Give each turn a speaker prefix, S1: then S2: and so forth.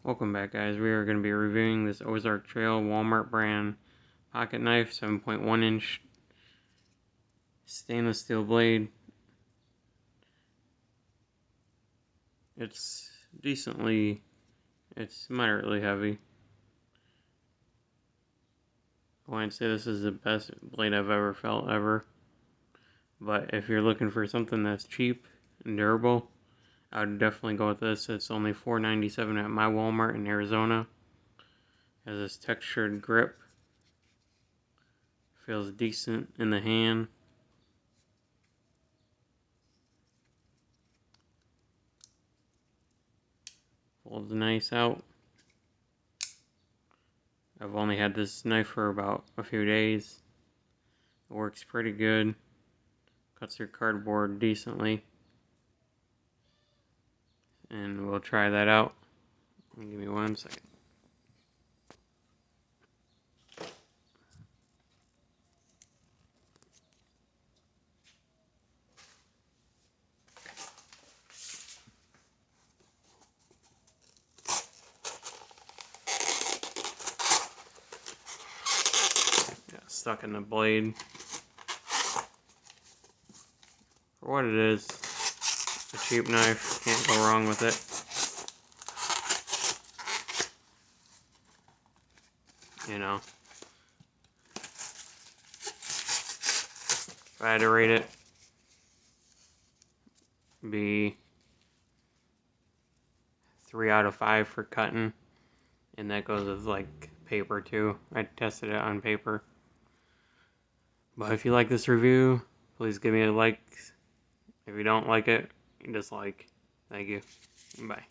S1: Welcome back, guys. We are going to be reviewing this Ozark Trail Walmart brand pocket knife, 7.1 inch stainless steel blade. It's moderately heavy. I wouldn't say this is the best blade I've ever felt ever, but if you're looking for something that's cheap and durable, I would definitely go with this. It's only $4.97 at my Walmart in Arizona. It has this textured grip. Feels decent in the hand. Folds nice out. I've only had this knife for about a few days. It works pretty good. Cuts your cardboard decently. And we'll try that out. Give me 1 second. Got stuck in the blade. For what it is, a cheap knife, can't go wrong with it. You know, if I had to rate it, it'd be 3 out of 5 for cutting, and that goes with like paper too. I tested it on paper. But if you like this review, please give me a like. If you don't like it, dislike. Thank you. Bye.